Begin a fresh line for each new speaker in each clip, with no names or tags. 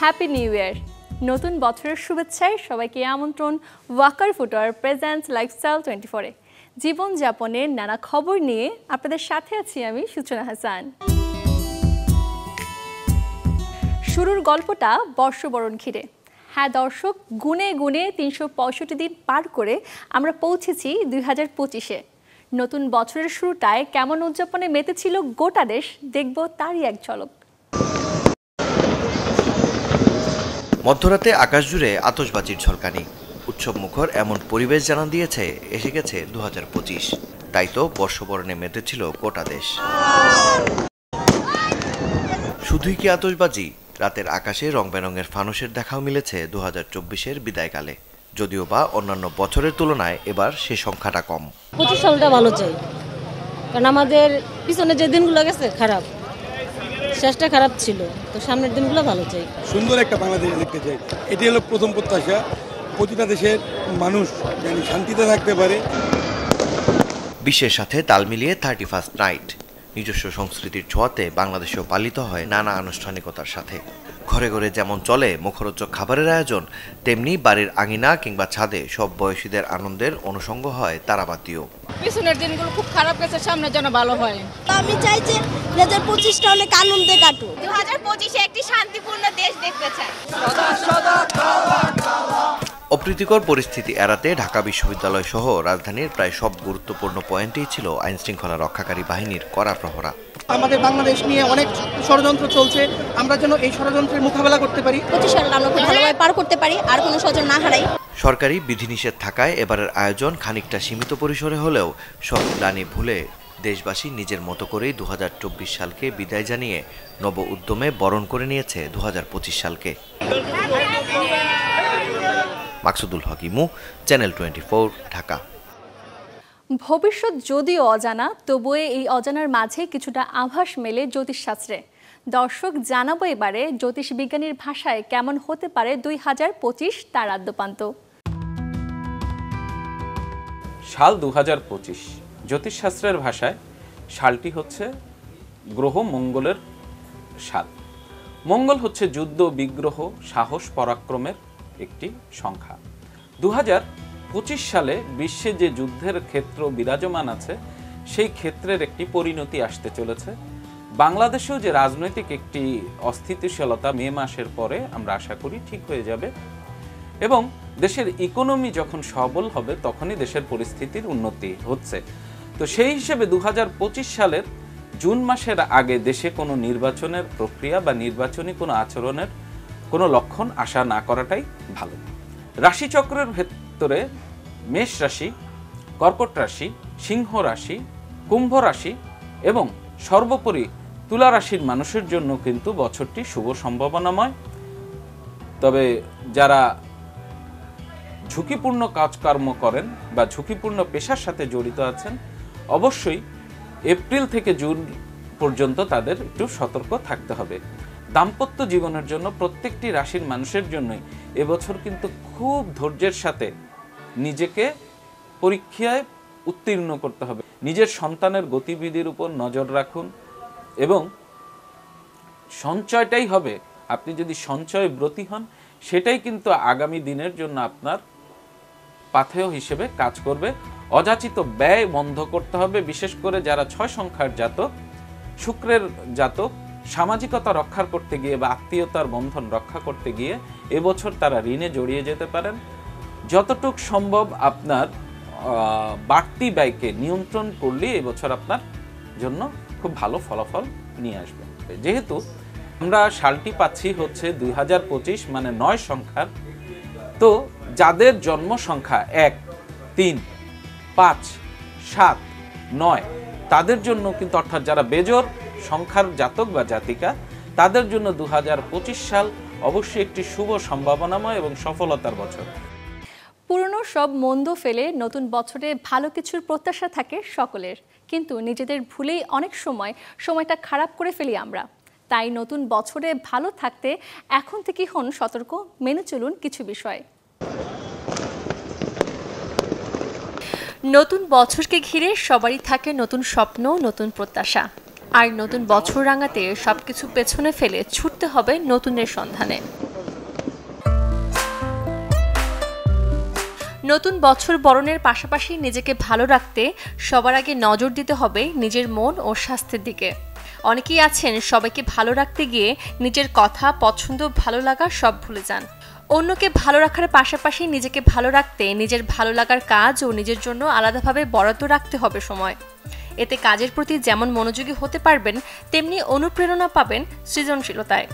Happy new year. নতুন বছরের শুভেচ্ছায় সবাইকে আমন্ত্রণ ওয়াকার ফুটওয়্যার প্রেজেন্টস লাইফস্টাইল 24-এ। জীবনযাপনের নানা খবর নিয়ে আপনাদের সাথে আছি আমি সূচনা হাসান। শুরুর গল্পটা বর্ষবরণ ঘিরে। হ্যাঁ দর্শক, গুনে গুনে 365 দিন পার করে আমরা পৌঁছেছি 2025-এ। নতুন বছরের শুরুটায় কেমন উদযাপনে মেতেছিল গোটা দেশ, দেখব তারই এক ঝলক।
মধ্যরাতে আকাশ জুড়ে আতশবাজির ঝলকানি, উৎসব মুখর এমন পরিবেশ জানান দিয়েছে এসে গেছে 2025। তাই তো বর্ষবরণে মেতেছিল গোটা দেশ। শুধুই কি আতশবাজি, রাতের আকাশে রং বেরঙের ফানুসের দেখাও মিলেছে 2024-এর বিদায়কালে। যদিও বা অন্যান্য বছরের তুলনায় এবার সে সংখ্যাটা কম।
25 সালটা ভালো চাই, কারণ আমাদের পিছনে যে দিনগুলো গেছে খারাপ, শেষটা খারাপ ছিল, তো সামনের দিনগুলো ভালো চাই। সুন্দর একটা বাংলাদেশ দেখতে চাই,
এটি হলো প্রথম প্রত্যাশা। প্রতিটা দেশের মানুষ যেন শান্তিতে থাকতে পারে।
বিশ্বের সাথে তাল মিলিয়ে 31st নাইট নিজস্ব সংস্কৃতির ছোঁয়াতে বাংলাদেশেও পালিত হয় নানা আনুষ্ঠানিকতার সাথে। ঘরে ঘরে যেমন চলে মুখরোচক খাবারের আয়োজন, তেমনি বাড়ির আঙিনা কিংবা ছাদে সব বয়সীদের আনন্দের অনুষঙ্গ হয় তারাবাতিও।
পিছনের দিনগুলো খুব খারাপ গেছে, সামনে যেন ভালো হয়।
আমি চাই যে 2025টা অনেক আনন্দে কাটুক।
2025-এ একটি শান্তিপূর্ণ দেশ দেখতে চাই।
অপ্রীতিকর পরিস্থিতি এড়াতে ঢাকা বিশ্ববিদ্যালয় সহ রাজধানীর প্রায় সব গুরুত্বপূর্ণ পয়েন্টেই ছিল আইন শৃঙ্খলা রক্ষাকারী বাহিনীর কড়া প্রহরা।
আমাদের বাংলাদেশ নিয়ে অনেক ষড়যন্ত্র চলছে, আমরা যেন এই ষড়যন্ত্রের মোকাবেলা করতে পারি,
25 সালটা আমরা খুব ভালোভাবে পার করতে পারি, আর কোনো স্বজন না হারাই।
সরকারি বিধিনিষেধ থাকায় এবারের আয়োজন খানিকটা সীমিত পরিসরে হলেও সব গ্লানি ভুলে দেশবাসী নিজের মতো করেই 2024 সালকে বিদায় জানিয়ে নব উদ্যমে বরণ করে নিয়েছে 2025 সালকে। মাকসুদুল হক ইমু, চ্যানেল 24, ঢাকা।
ভবিষ্যৎ যদিও অজানা, তবুও এই অজানার মাঝে কিছুটা আভাস মেলে জ্যোতিষশাস্ত্রে। দর্শক, জানাবো এবারে জ্যোতিষ বিজ্ঞানীর ভাষায় কেমন হতে পারে 2025 তার আদ্যপান্ত।
সাল 2025 জ্যোতিষশাস্ত্রের ভাষায় সালটি হচ্ছে গ্রহ মঙ্গলের সাল। মঙ্গল হচ্ছে যুদ্ধ, বিগ্রহ, সাহস, পরাক্রমের একটি সংখ্যা। 2025 সালে বিশ্বে যে যুদ্ধের ক্ষেত্র বিরাজমান আছে, সেই ক্ষেত্রের একটি পরিণতি আসতে চলেছে। বাংলাদেশেও যে রাজনৈতিক একটি অস্থিতিশীলতা মে মাসের পরে আমরা আশা করি ঠিক হয়ে যাবে, এবং দেশের ইকোনমি যখন সবল হবে তখনই দেশের পরিস্থিতির উন্নতি হচ্ছে। তো সেই হিসেবে 2025 সালের জুন মাসের আগে দেশে কোনো নির্বাচনের প্রক্রিয়া বা নির্বাচনী কোনো আচরণের কোনো লক্ষণ আশা না করাটাই ভালো। রাশিচক্রের ভেতরে মেষ রাশি, কর্কট রাশি, সিংহ রাশি, কুম্ভ রাশি এবং সর্বোপরি তুলা রাশির মানুষের জন্য কিন্তু বছরটি শুভ সম্ভাবনাময়। তবে যারা ঝুঁকিপূর্ণ কাজকর্ম করেন বা ঝুঁকিপূর্ণ পেশার সাথে জড়িত আছেন, অবশ্যই এপ্রিল থেকে জুন পর্যন্ত তাদের একটু সতর্ক থাকতে হবে। দাম্পত্য জীবনের জন্য প্রত্যেকটি রাশির মানুষের জন্যই এবছর কিন্তু খুব ধৈর্যের সাথে নিজেকে পরীক্ষায় উত্তীর্ণ করতে হবে। নিজের সন্তানের গতিবিধির উপর নজর রাখুন, এবং সঞ্চয়টাই হবে, আপনি যদি সঞ্চয় ব্রতী হন, সেটাই কিন্তু আগামী দিনের জন্য আপনার পাথেয় হিসেবে কাজ করবে। অযাচিত ব্যয় বন্ধ করতে হবে, বিশেষ করে যারা 6 সংখ্যার জাতক, শুক্রের জাতক, সামাজিকতা রক্ষা করতে গিয়ে বা আত্মীয়তার বন্ধন রক্ষা করতে গিয়ে এবছর তারা ঋণে জড়িয়ে যেতে পারেন। যতটুকু সম্ভব আপনার বাড়তি ব্যয়কে নিয়ন্ত্রণ করলে এবছর আপনার জন্য খুব ভালো ফলাফল নিয়ে আসবে। যেহেতু আমরা সালটি পাচ্ছি হচ্ছে 2025, মানে 9 সংখ্যার, তো যাদের জন্ম সংখ্যা 1, 3, 5, 7, 9 তাদের জন্য কিন্তু, অর্থাৎ যারা বেজোড় সংখ্যার জাতক বা জাতিকা, তাদের জন্য 2025 সাল অবশ্যই একটি শুভ সম্ভাবনাময় এবং সফলতার বছর।
পুরনো সব মন্দ ফেলে নতুন বছরে ভালো কিছুর প্রত্যাশা থাকে সকলের, কিন্তু নিজেদের ভুলেই অনেক সময়টা খারাপ করে ফেলি আমরা। তাই নতুন বছরে ভালো থাকতে এখন থেকে হন সতর্ক, মেনে চলুন কিছু বিষয়। নতুন বছরকে ঘিরে সবারই থাকে নতুন স্বপ্ন, নতুন প্রত্যাশা। আর নতুন বছর রাঙাতে সবকিছু পেছনে ফেলে ছুটতে হবে নতুনের সন্ধানে। নতুন বছর বরণের পাশাপাশি নিজেকে ভালো রাখতে সবার আগে নজর দিতে হবে নিজের মন ও স্বাস্থ্যের দিকে। অনেকেই আছেন সবাইকে ভালো রাখতে গিয়ে নিজের কথা, পছন্দ, ভালো লাগা সব ভুলে যান। অন্যকে ভালো রাখার পাশাপাশি নিজেকে ভালো রাখতে নিজের ভালো লাগার কাজ ও নিজের জন্য আলাদাভাবে বরাদ্দ রাখতে হবে সময়। এতে কাজের প্রতি যেমন মনোযোগী হতে পারবেন, তেমনি অনুপ্রেরণা পাবেন সৃজনশীলতায়।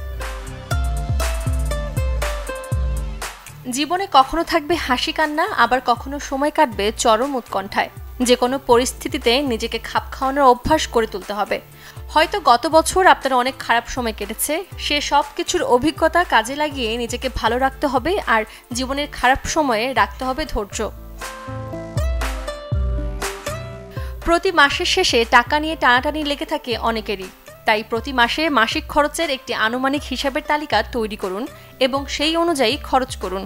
জীবনে কখনো থাকবে হাসি কান্না, আবার কখনো সময় কাটবে চরম উৎকণ্ঠায়। যে কোনো পরিস্থিতিতে নিজেকে খাপ খাওয়ানোর অভ্যাস করে তুলতে হবে। হয়তো গত বছর আপনার অনেক খারাপ সময় কেটেছে, সে সব কিছুর অভিজ্ঞতা কাজে লাগিয়ে নিজেকে ভালো রাখতে হবে, আর জীবনের খারাপ সময়ে রাখতে হবে ধৈর্য। প্রতি মাসের শেষে টাকা নিয়ে টানাটানি লেগে থাকে অনেকেরই, তাই প্রতি মাসে মাসিক খরচের একটি আনুমানিক হিসাবের তালিকা তৈরি করুন এবং সেই অনুযায়ী খরচ করুন।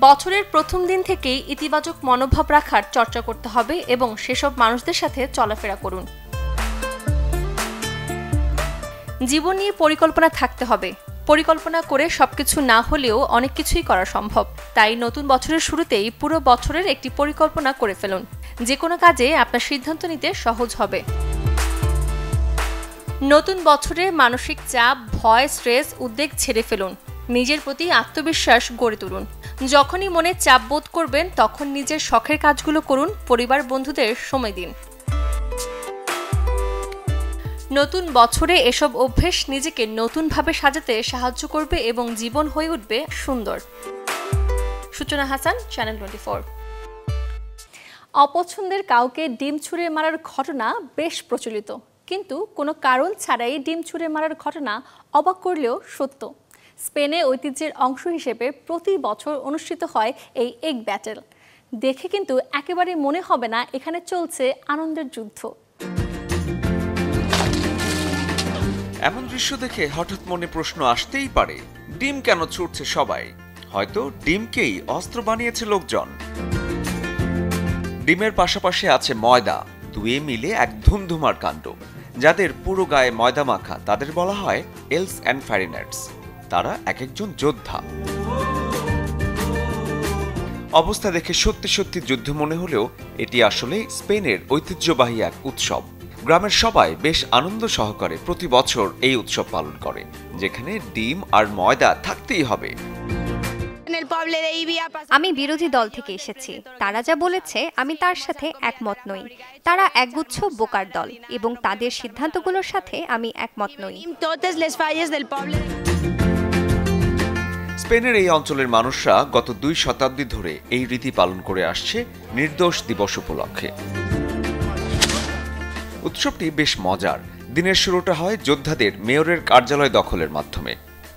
বছরের প্রথম দিন থেকেই ইতিবাচক মনোভাব রাখার চর্চা করতে হবে এবং সেসব মানুষদের সাথে চলাফেরা করুন। জীবন নিয়ে পরিকল্পনা থাকতে হবে। পরিকল্পনা করে সবকিছু না হলেও অনেক কিছুই করা সম্ভব। তাই নতুন বছরের শুরুতেই পুরো বছরের একটি পরিকল্পনা করে ফেলুন। যে কোনো কাজে আপনার সিদ্ধান্ত নিতে সহজ হবে। নতুন বছরে মানসিক চাপ, ভয়, স্ট্রেস, উদ্বেগ ছেড়ে ফেলুন। নিজের প্রতি আত্মবিশ্বাস গড়ে তুলুন। যখনই মনে চাপ বোধ করবেন তখন নিজের শখের কাজগুলো করুন, পরিবার বন্ধুদের সময় দিন। নতুন বছরে এসব অভ্যেস নিজেকে নতুনভাবে সাজাতে সাহায্য করবে এবং জীবন হয়ে উঠবে সুন্দর। সূচনা হাসান, চ্যানেল 24। অপছন্দের কাউকে ডিম ছুঁড়ে মারার ঘটনা বেশ প্রচলিত, কিন্তু কোনো কারণ ছাড়াই ডিম ছুঁড়ে মারার ঘটনা অবাক করলেও সত্য। স্পেনে ঐতিহ্যের অংশ হিসেবে প্রতি বছর অনুষ্ঠিত হয় এই এগ ব্যাটেল। দেখে কিন্তু একেবারে মনে হবে না এখানে চলছে আনন্দের যুদ্ধ।
এমন দৃশ্য দেখে হঠাৎ মনে প্রশ্ন আসতেই পারে, ডিম কেন ছুটছে সবাই? হয়তো ডিমকেই অস্ত্র বানিয়েছে লোকজন। ডিমের পাশাপাশি আছে ময়দা, দুয়ে মিলে এক ধুমধুমার কাণ্ড। যাদের পুরো গায়ে ময়দা মাখা তাদের বলা হয় এলস অ্যান্ড ফ্যারিনেটস। তারা এক একজন যোদ্ধা। অবস্থা দেখে সত্যি সত্যি যুদ্ধ মনে হলেও এটি আসলে স্পেনের ঐতিহ্যবাহী এক উৎসব। গ্রামের সবাই বেশ আনন্দ সহকারে প্রতি বছর এই উৎসব পালন করে, যেখানে ডিম আর ময়দা থাকতেই হবে।
আমি বিরোধী দল থেকে এসেছি। তারা যা বলেছে আমি তার সাথে একমত নই। তারা একগুচ্ছ বোকার দল এবং তাদের সিদ্ধান্তগুলোর সাথে আমি একমত নই।
স্পেনের এই অঞ্চলের মানুষরা গত 2 শতাব্দী ধরে এই রীতি পালন করে আসছে নির্দোষ দিবস উপলক্ষে। উৎসবটি বেশ মজার। দিনের শুরুটা হয় যোদ্ধাদের মেয়রের কার্যালয় দখলের মাধ্যমে।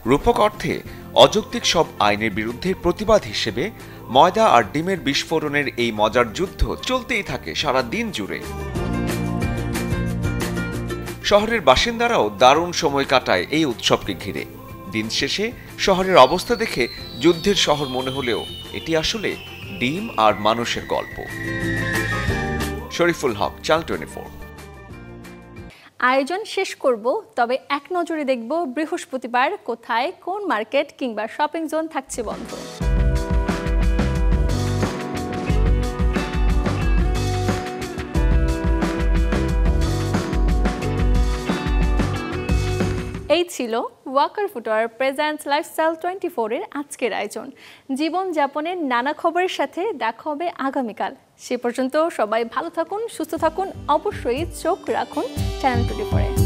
রূপক অর্থে অযৌক্তিক সব আইনের বিরুদ্ধে প্রতিবাদ হিসেবে ময়দা আর ডিমের বিস্ফোরণের এই মজার যুদ্ধ চলতেই থাকে সারা দিন জুড়ে। শহরের বাসিন্দারাও দারুণ সময় কাটায় এই উৎসবকে ঘিরে। দিন শেষে শহরের অবস্থা দেখে যুদ্ধের শহর মনে হলেও এটি আসলে ডিম আর মানুষের গল্প। শরীফুল হক, চ্যানেল 24।
আয়োজন শেষ করব, তবে এক নজরে দেখব বৃহস্পতিবার কোথায় কোন মার্কেট কিংবা শপিং জোন থাকছে বন্ধ। এই ছিল ওয়াকার ফুটওয়্যার প্রেজেন্টস লাইফস্টাইল 24 এর আজকের আয়োজন। জীবনযাপনের নানা খবরের সাথে দেখা হবে আগামীকাল। সে পর্যন্ত সবাই ভালো থাকুন, সুস্থ থাকুন, অবশ্যই চোখ রাখুন চ্যানেল 24 এ।